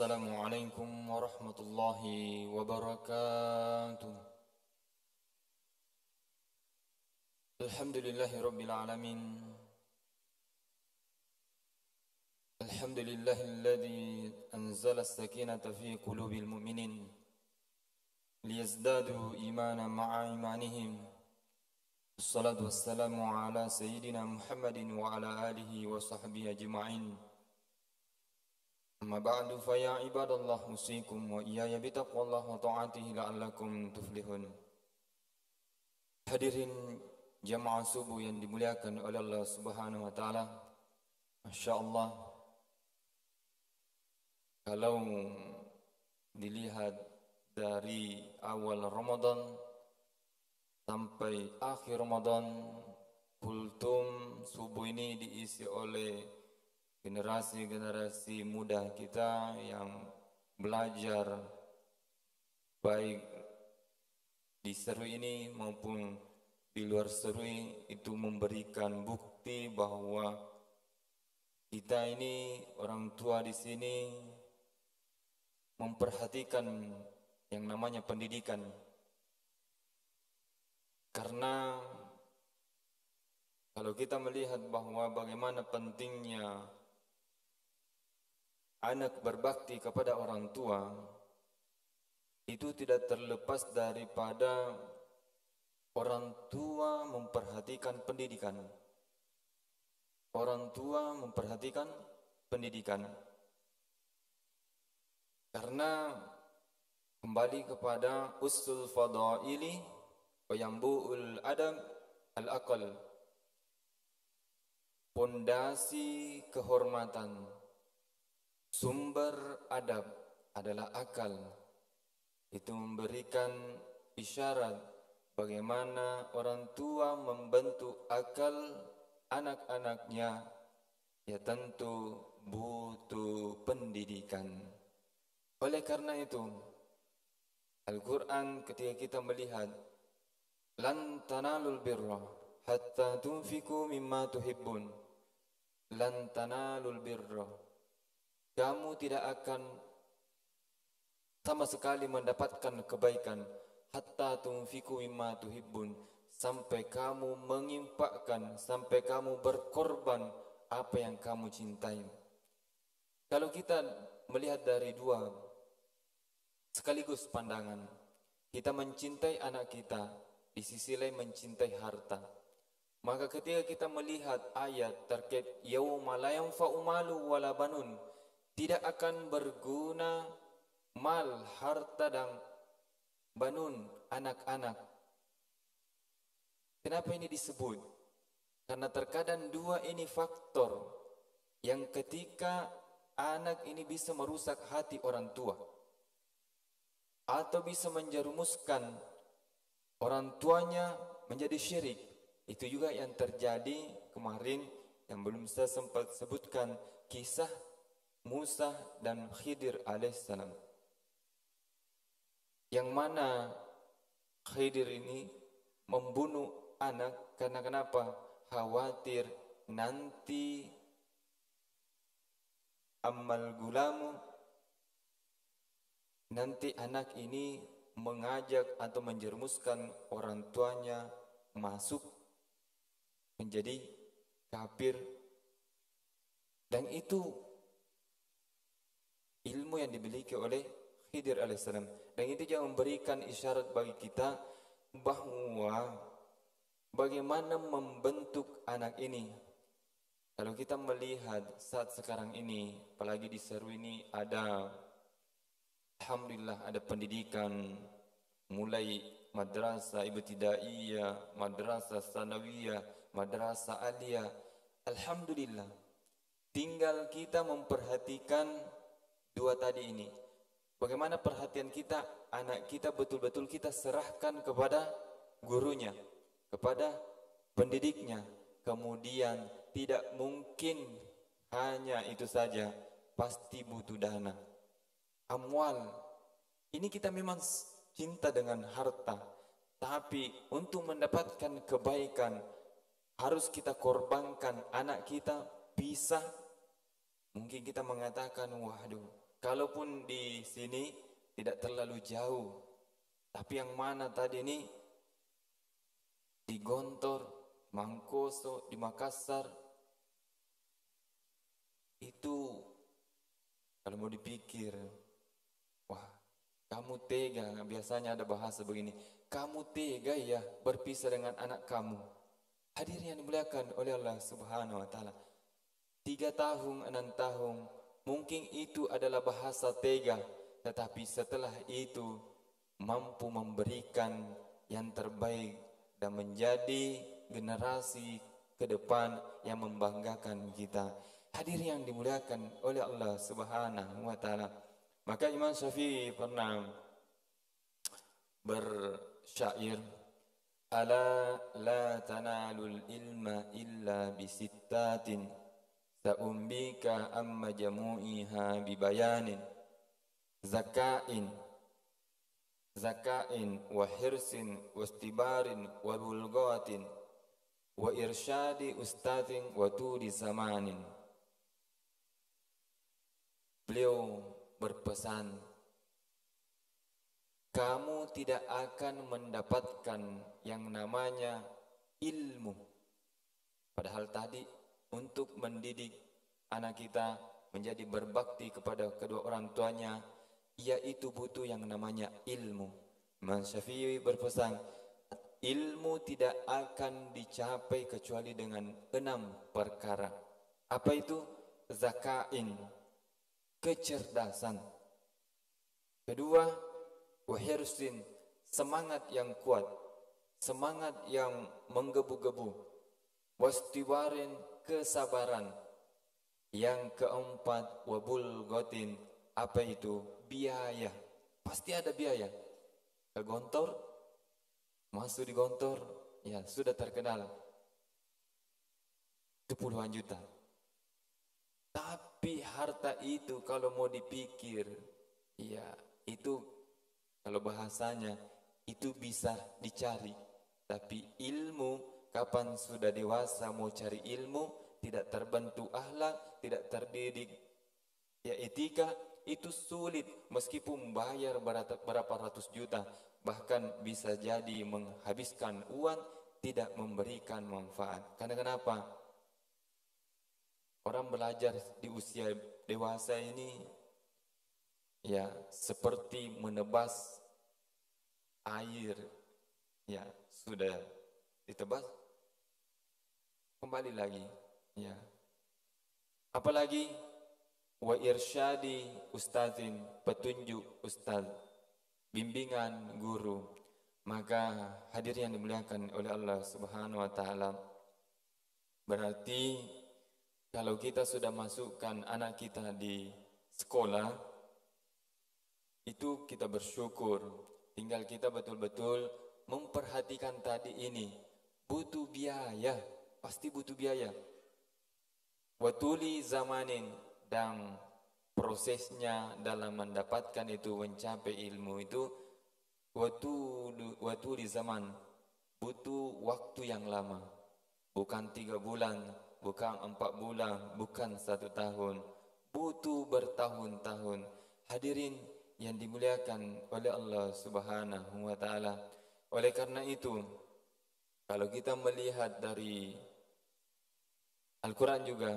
Assalamualaikum warahmatullahi wabarakatuh. Alhamdulillahi rabbil alamin. Alhamdulillahilladzi anzala as-sakinata fi qulubil mu'minin liyazdadu imanan ma'a imanihim. Assalatu wassalamu ala sayyidina Muhammadin wa ala alihi wa sahbihi ajma'in. Amma ba'du fa ya ibadallah usikum wa iyaya bitaqwallah wa ta'atihi la'allakum tuflihun. Hadirin jamaah subuh yang dimuliakan oleh Allah Subhanahu wa taala. Masyaallah, kalau dilihat dari awal Ramadan sampai akhir Ramadan, kultum subuh ini diisi oleh generasi-generasi muda kita yang belajar baik di seru ini maupun di luar seru itu memberikan bukti bahwa kita ini orang tua di sini memperhatikan yang namanya pendidikan. Karena kalau kita melihat bahwa bagaimana pentingnya anak berbakti kepada orang tua, itu tidak terlepas daripada orang tua memperhatikan pendidikan. Orang tua memperhatikan pendidikan. Karena kembali kepada usul fadaili wa yambu'ul adam al-aqal. Pondasi kehormatan, sumber adab adalah akal. Itu memberikan isyarat bagaimana orang tua membentuk akal anak-anaknya. Ya tentu butuh pendidikan. Oleh karena itu, Al-Quran ketika kita melihat lan tanalul birra hatta tunfiku mimma tuhibbun. Lan tanalul birra, kamu tidak akan sama sekali mendapatkan kebaikan hatta tunfiku mimma tuhibbun, sampai kamu menginfakkan, sampai kamu berkorban apa yang kamu cintai. Kalau kita melihat dari dua sekaligus pandangan, kita mencintai anak kita, di sisi lain mencintai harta. Maka ketika kita melihat ayat terkait yauma la yanfa'u malu wala banun, tidak akan berguna mal, harta dan banun, anak-anak. Kenapa ini disebut? Karena terkadang dua ini faktor yang ketika anak ini bisa merusak hati orang tua atau bisa menjerumuskan orang tuanya menjadi syirik. Itu juga yang terjadi kemarin yang belum saya sempat sebutkan, kisah Musa dan Khidir alaihissalam, yang mana Khidir ini membunuh anak karena kenapa? Khawatir nanti amal gulamu, nanti anak ini mengajak atau menjerumuskan orang tuanya masuk menjadi kafir. Dan itu ilmu yang dimiliki oleh Khidir alaihissalam. Dan itu juga memberikan isyarat bagi kita bahwa bagaimana membentuk anak ini. Kalau kita melihat saat sekarang ini, apalagi di Seru ini ada, alhamdulillah, ada pendidikan mulai madrasah ibtidaiyah, madrasah sanawiyah, madrasah aliyah. Alhamdulillah. Tinggal kita memperhatikan dua tadi ini. Bagaimana perhatian kita, anak kita betul-betul kita serahkan kepada gurunya, kepada pendidiknya. Kemudian tidak mungkin hanya itu saja, pasti butuh dana, amwal. Ini kita memang cinta dengan harta, tapi untuk mendapatkan kebaikan harus kita korbankan anak kita. Bisa mungkin kita mengatakan, waduh, kalaupun di sini tidak terlalu jauh, tapi yang mana tadi ini di Gontor, Mangkoso, di Makassar, itu kalau mau dipikir, wah, kamu tega. Biasanya ada bahasa begini, kamu tega ya berpisah dengan anak kamu. Hadirin yang dimuliakan oleh Allah Subhanahu wa taala. 3 tahun, 6 tahun, mungkin itu adalah bahasa tega, tetapi setelah itu mampu memberikan yang terbaik dan menjadi generasi ke depan yang membanggakan kita. Hadirin yang dimuliakan oleh Allah Subhanahu wa taala. Maka Imam Syafi'i pernah bersyair, ala la tanalul ilma illa bisittatin sa'umbika amma jamu'iha bibayanin zakain wa hirsin wa istibarin wa bulghatin wa irsyadi ustadin wa tuli zamanin. Beliau berpesan, kamu tidak akan mendapatkan yang namanya ilmu. Padahal tadi untuk mendidik anak kita menjadi berbakti kepada kedua orang tuanya, yaitu butuh yang namanya ilmu. Imam Syafi'i berpesan, ilmu tidak akan dicapai kecuali dengan 6 perkara. Apa itu? Zakain, kecerdasan. Kedua, wahirsin, semangat yang kuat, semangat yang menggebu-gebu. Wastiwarin, kesabaran. Yang keempat, wabul gotin, apa itu? Biaya. Pasti ada biaya. Ke Gontor, masuk di Gontor, ya sudah terkenal 10-an juta. Tapi harta itu kalau mau dipikir, ya itu kalau bahasanya itu bisa dicari. Tapi ilmu, kapan sudah dewasa mau cari ilmu, tidak terbentuk akhlak, tidak terdidik ya etika, itu sulit. Meskipun bayar berapa ratus juta, bahkan bisa jadi menghabiskan uang, tidak memberikan manfaat. Karena kenapa? Orang belajar di usia dewasa ini ya seperti menebas air, ya sudah ditebas kembali lagi, ya. Apalagi wa irsyadi ustazin, petunjuk ustaz, bimbingan guru. Maka hadirin yang dimuliakan oleh Allah Subhanahu wa taala, berarti kalau kita sudah masukkan anak kita di sekolah, itu kita bersyukur. Tinggal kita betul-betul memperhatikan tadi ini. Butuh biaya, pasti butuh biaya. Watuli zamanin, dan prosesnya dalam mendapatkan itu, mencapai ilmu itu, watuli zaman, butuh waktu yang lama. Bukan 3 bulan, bukan 4 bulan, bukan 1 tahun, butuh bertahun-tahun. Hadirin yang dimuliakan oleh Allah Subhanahu wa taala. Oleh karena itu, kalau kita melihat dari Al-Quran juga,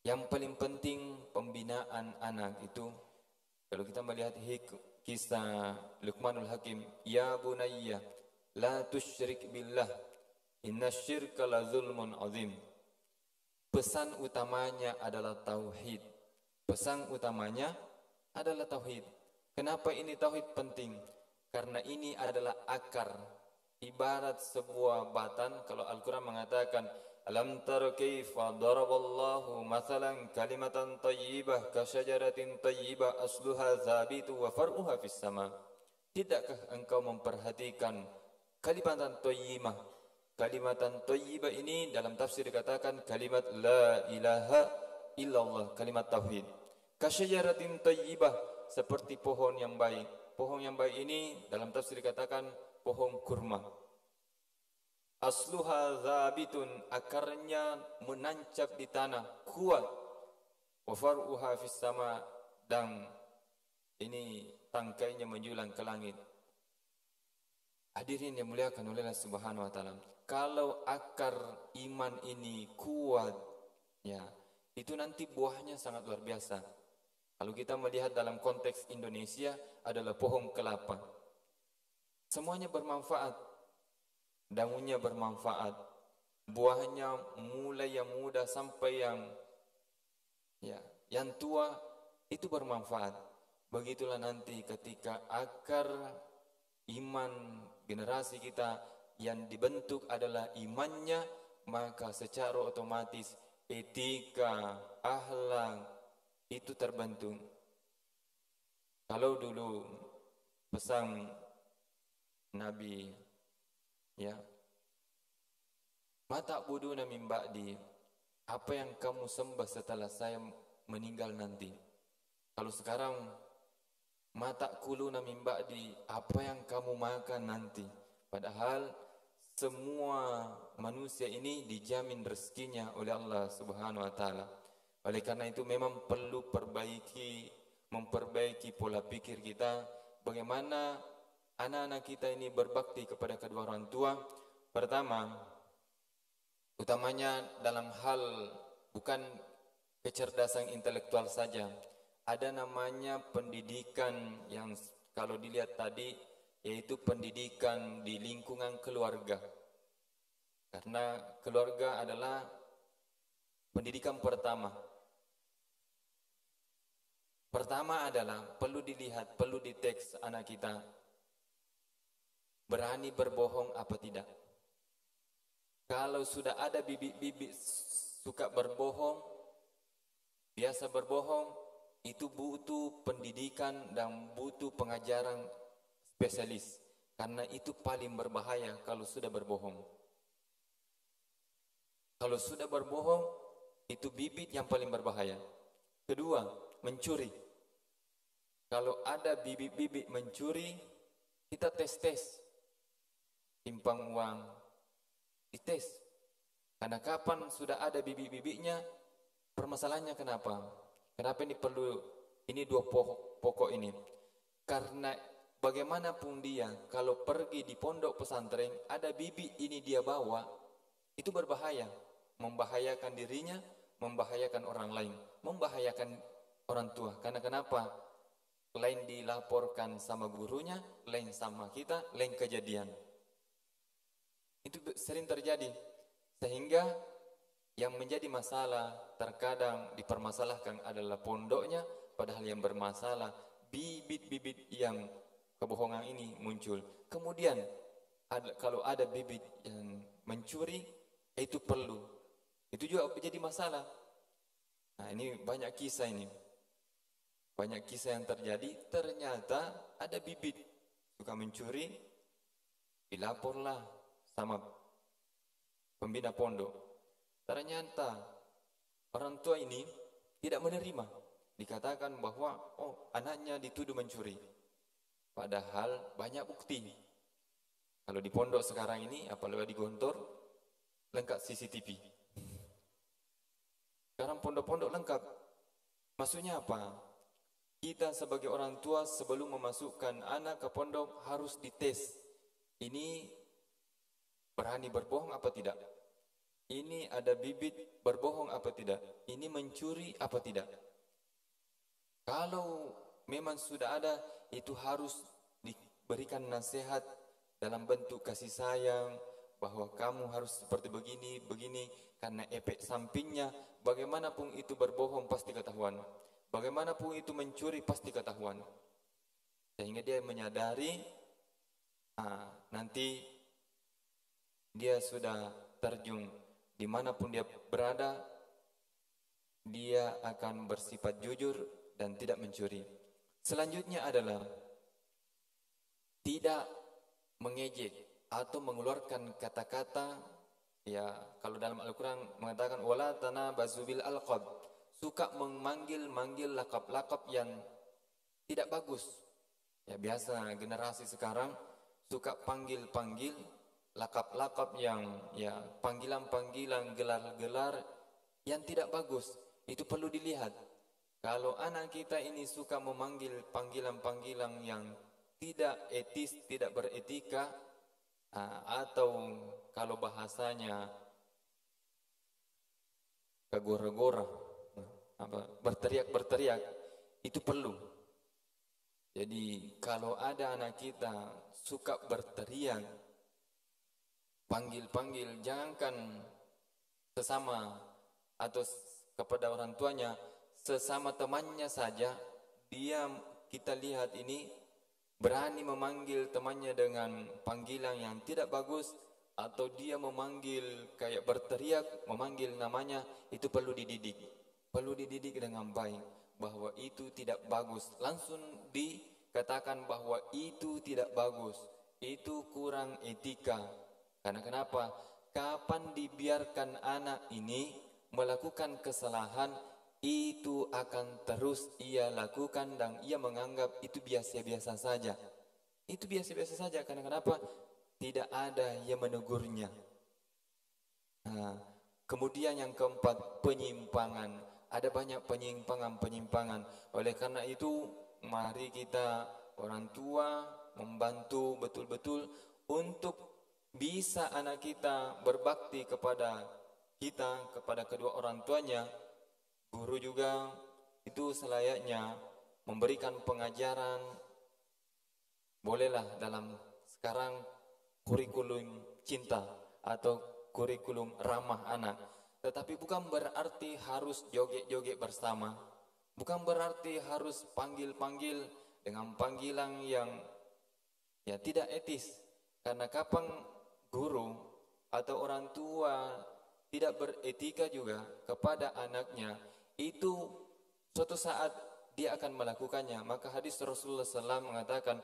yang paling penting pembinaan anak itu, kalau kita melihat kisah Luqmanul Hakim, ya bunayya la tusyrik billah inna syirka la zulmun azim. Pesan utamanya adalah tauhid. Pesan utamanya adalah tauhid. Kenapa ini tauhid penting? Karena ini adalah akar. Ibarat sebuah batan, kalau Al-Quran mengatakan, alam tara kaifa daraballahu mathalan kalimatan tayyibah kasyajaratin tayyibah asluha zabitu wa far'uha fis sama. Tidakkah engkau memperhatikan kalimatan tayyibah? Kalimatan tayyibah ini dalam tafsir dikatakan kalimat la ilaha illallah, kalimat tauhid. Kasyajaratin tayyibah, seperti pohon yang baik. Pohon yang baik ini dalam tafsir dikatakan pohon kurma. Asluha zabitun, akarnya menancap di tanah, kuat. Wa far'uha fis sama, dan ini tangkainya menjulang ke langit. Hadirin yang muliakan oleh Allah Subhanahu wa taala. Kalau akar iman ini kuat, ya, itu nanti buahnya sangat luar biasa. Kalau kita melihat dalam konteks Indonesia adalah pohon kelapa. Semuanya bermanfaat. Daunnya bermanfaat. Buahnya mulai yang muda sampai yang tua itu bermanfaat. Begitulah nanti ketika akar iman generasi kita yang dibentuk adalah imannya, maka secara otomatis etika, akhlak itu terbentuk. Kalau dulu pesan Nabi, ya, mata buduna min ba'di, apa yang kamu sembah setelah saya meninggal nanti. Kalau sekarang mata kuluna min ba'di, apa yang kamu makan nanti. Padahal semua manusia ini dijamin rezekinya oleh Allah Subhanahu wa taala. Oleh karena itu memang perlu memperbaiki pola pikir kita, bagaimana anak-anak kita ini berbakti kepada kedua orang tua. Pertama, utamanya dalam hal bukan kecerdasan intelektual saja, ada namanya pendidikan yang kalau dilihat tadi, yaitu pendidikan di lingkungan keluarga. Karena keluarga adalah pendidikan pertama. Pertama adalah perlu dilihat, perlu diteks anak kita berani berbohong apa tidak. Kalau sudah ada bibit-bibit suka berbohong, biasa berbohong, itu butuh pendidikan dan butuh pengajaran spesialis, karena itu paling berbahaya kalau sudah berbohong. Kalau sudah berbohong, itu bibit yang paling berbahaya. Kedua, mencuri. Kalau ada bibit-bibit mencuri, kita tes-tes. Timpang uang, dites. Karena kapan sudah ada bibit-bibitnya, permasalahannya kenapa? Kenapa ini perlu, ini dua pokok ini. Karena bagaimanapun dia, kalau pergi di pondok pesantren, ada bibit ini dia bawa, itu berbahaya. Membahayakan dirinya, membahayakan orang lain, membahayakan orang tua. Karena kenapa? Lain dilaporkan sama gurunya, lain sama kita, lain kejadian. Itu sering terjadi. Sehingga yang menjadi masalah terkadang dipermasalahkan adalah pondoknya, padahal yang bermasalah bibit-bibit yang kebohongan ini muncul. Kemudian kalau ada bibit yang mencuri, itu perlu. Itu juga menjadi masalah. Nah, ini banyak kisah ini. Banyak kisah yang terjadi, ternyata ada bibit suka mencuri, dilaporlah sama pembina pondok. Ternyata orang tua ini tidak menerima. Dikatakan bahwa anaknya dituduh mencuri. Padahal banyak bukti. Kalau di pondok sekarang ini, apalagi di Gontor, lengkap CCTV. Sekarang pondok-pondok lengkap. Maksudnya apa? Kita sebagai orang tua sebelum memasukkan anak ke pondok harus dites. Ini berani berbohong apa tidak? Ini ada bibit berbohong apa tidak? Ini mencuri apa tidak? Kalau memang sudah ada, itu harus diberikan nasihat dalam bentuk kasih sayang, bahwa kamu harus seperti begini, begini, karena efek sampingnya, bagaimanapun itu berbohong pasti ketahuan. Bagaimanapun itu mencuri pasti ketahuan. Sehingga dia menyadari, nanti dia sudah terjun dimanapun dia berada, dia akan bersifat jujur dan tidak mencuri. Selanjutnya adalah tidak mengejek atau mengeluarkan kata-kata, ya, kalau dalam Al-Quran mengatakan wala tanabazu bil alqab, suka memanggil-manggil lakap-lakap yang tidak bagus. Ya, biasa generasi sekarang suka panggil-panggil lakap-lakap yang, ya, panggilan-panggilan, gelar-gelar yang tidak bagus. Itu perlu dilihat. Kalau anak kita ini suka memanggil panggilan-panggilan yang tidak etis, tidak beretika, atau kalau bahasanya kegora-gora, berteriak-berteriak, itu perlu. Jadi kalau ada anak kita suka berteriak, panggil-panggil, jangankan sesama atau kepada orang tuanya, sesama temannya saja, dia kita lihat ini berani memanggil temannya dengan panggilan yang tidak bagus, atau dia memanggil kayak berteriak, memanggil namanya, itu perlu dididik. Perlu dididik dengan baik bahwa itu tidak bagus. Langsung dikatakan bahwa itu tidak bagus, itu kurang etika. Karena kenapa? Kapan dibiarkan anak ini melakukan kesalahan, itu akan terus ia lakukan dan ia menganggap itu biasa-biasa saja. Itu biasa-biasa saja. Karena kenapa? Tidak ada yang menegurnya. Kemudian yang keempat, penyimpangan. Ada banyak penyimpangan-penyimpangan. Oleh karena itu, mari kita orang tua membantu betul-betul untuk bisa anak kita berbakti kepada kita, kepada kedua orang tuanya. Guru juga itu selayaknya memberikan pengajaran. Bolehlah dalam sekarang kurikulum cinta atau kurikulum ramah anak. Tetapi bukan berarti harus joget-joget bersama. Bukan berarti harus panggil-panggil dengan panggilan yang tidak etis. Karena kapan guru atau orang tua tidak beretika juga kepada anaknya, itu suatu saat dia akan melakukannya. Maka hadis Rasulullah SAW mengatakan,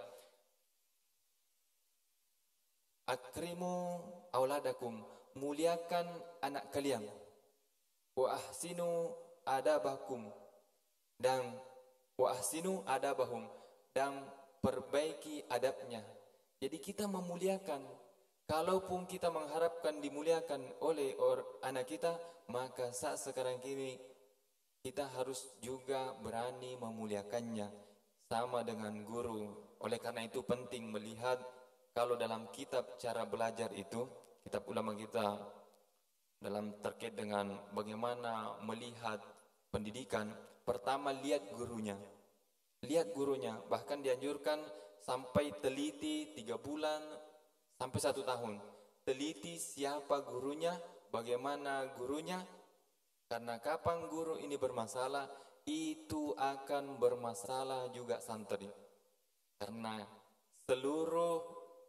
akrimu auladakum, muliakan anak kalian, wa ahsinu adabakum, dan wa ahsinu adabahum, dan perbaiki adabnya. Jadi kita memuliakan. Kalaupun kita mengharapkan dimuliakan oleh anak kita, maka saat sekarang ini kita harus juga berani memuliakannya sama dengan guru. Oleh karena itu penting melihat, kalau dalam kitab cara belajar itu, kitab ulama kita dalam terkait dengan bagaimana melihat pendidikan, pertama lihat gurunya. Lihat gurunya, bahkan dianjurkan sampai teliti 3 bulan sampai 1 tahun. Teliti siapa gurunya, bagaimana gurunya. Karena kapan guru ini bermasalah, itu akan bermasalah juga santri. Karena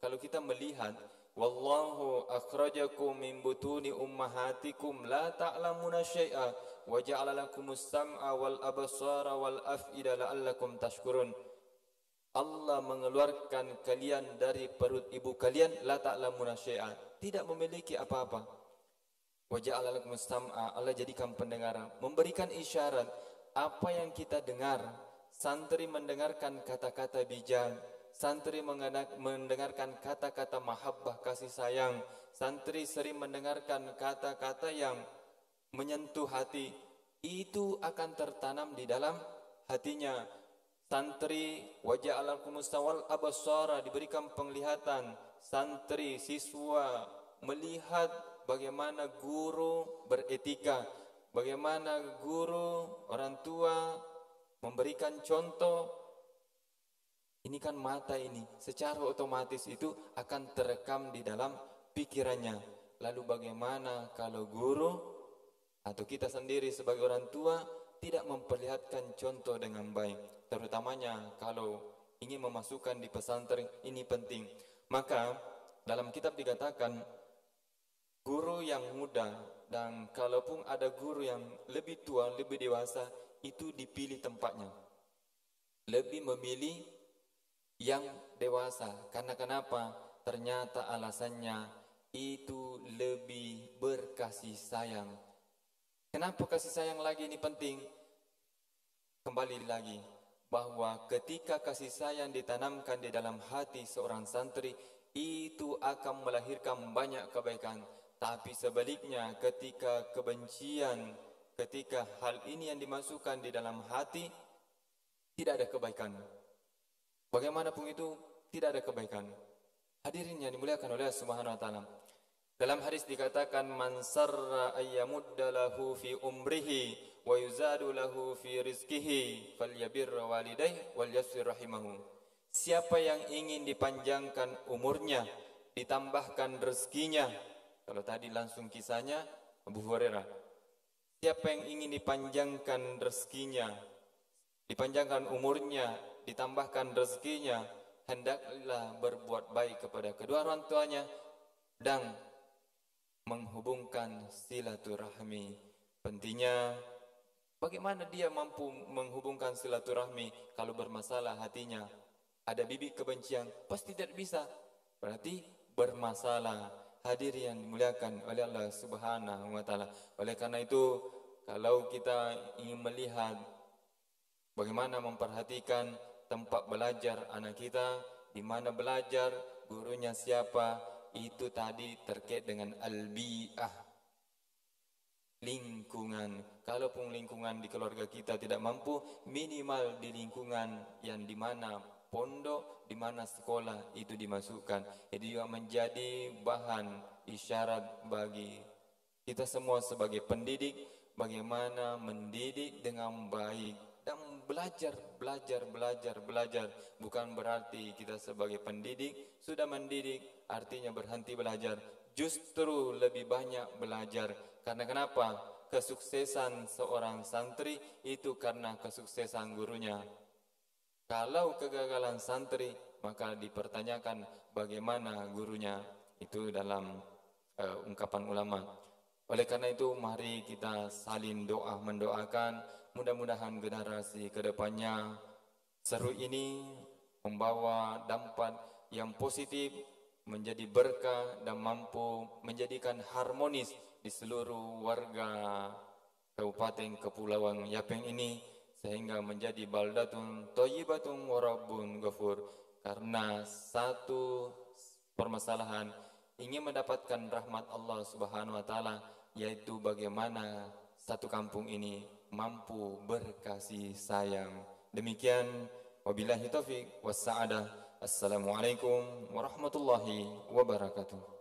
kalau kita melihat, wallahu akhrajakum min butuni ummahatikum la ta'lamuna syai'a wa ja'ala lakumus sam'a wal absara wal af'ida la'allakum tashkurun. Allah mengeluarkan kalian dari perut ibu kalian, la ta'lamuna syai'a, tidak memiliki apa-apa. Wa ja'ala lakumus sam'a, Allah jadikan pendengaran, memberikan isyarat apa yang kita dengar. Santri mendengarkan kata-kata bijak, santri mendengarkan kata-kata mahabbah, kasih sayang, santri sering mendengarkan kata-kata yang menyentuh hati, itu akan tertanam di dalam hatinya. Santri waja'ala lakumus wal absara, diberikan penglihatan. Santri, siswa melihat bagaimana guru beretika, bagaimana guru, orang tua memberikan contoh. Ini kan mata ini, secara otomatis itu akan terekam di dalam pikirannya. Lalu bagaimana kalau guru atau kita sendiri sebagai orang tua tidak memperlihatkan contoh dengan baik, terutamanya kalau ingin memasukkan di pesantren, ini penting. Maka dalam kitab dikatakan, guru yang muda, dan kalaupun ada guru yang lebih tua, lebih dewasa, itu dipilih tempatnya. Lebih memilih yang dewasa. Karena kenapa? Ternyata alasannya itu lebih berkasih sayang. Kenapa kasih sayang lagi ini penting? Kembali lagi, bahwa ketika kasih sayang ditanamkan di dalam hati seorang santri, itu akan melahirkan banyak kebaikan. Tapi sebaliknya, ketika kebencian ketika hal ini yang dimasukkan di dalam hati tidak ada kebaikan. Bagaimanapun itu tidak ada kebaikan. Hadirin yang dimuliakan oleh Allah Subhanahu wa taala. Dalam hadis dikatakan man sarra ayyamudda lahu fi umrihi wa yuzadu lahu fi rizqihi falyabir walidayhi wal yasir rahimahu. Siapa yang ingin dipanjangkan umurnya, ditambahkan rezekinya. Kalau tadi langsung kisahnya Abu Hurairah. Siapa yang ingin dipanjangkan rezekinya, dipanjangkan umurnya, ditambahkan rezekinya, hendaklah berbuat baik kepada kedua orang tuanya dan menghubungkan silaturahmi. Pentingnya bagaimana dia mampu menghubungkan silaturahmi kalau bermasalah hatinya, ada bibit kebencian, pasti tidak bisa. Berarti bermasalah. Hadir yang dimuliakan oleh Allah Subhanahu wa taala. Oleh karena itu, kalau kita ingin melihat bagaimana memperhatikan tempat belajar anak kita, di mana belajar, gurunya siapa, itu tadi terkait dengan al-bi'ah, lingkungan. Kalaupun lingkungan di keluarga kita tidak mampu, minimal di lingkungan yang di mana pondok, di mana sekolah itu dimasukkan. Itu juga menjadi bahan isyarat bagi kita semua sebagai pendidik, bagaimana mendidik dengan baik dan belajar. Bukan berarti kita sebagai pendidik sudah mendidik artinya berhenti belajar. Justru lebih banyak belajar. Karena kenapa? Kesuksesan seorang santri itu karena kesuksesan gurunya. Kalau kegagalan santri, maka dipertanyakan bagaimana gurunya. Itu dalam ungkapan ulama. Oleh karena itu, mari kita saling doa mendoakan. Mudah-mudahan generasi kedepannya seru ini membawa dampak yang positif, menjadi berkah dan mampu menjadikan harmonis di seluruh warga Kabupaten Kepulauan Yaping ini, sehingga menjadi baldatun thayyibatun wa rabbun ghafur. Karena satu permasalahan ingin mendapatkan rahmat Allah Subhanahu wa taala, yaitu bagaimana satu kampung ini mampu berkasih sayang. Demikian, wabillahi taufik was sa'adah. Assalamualaikum warahmatullahi wabarakatuh.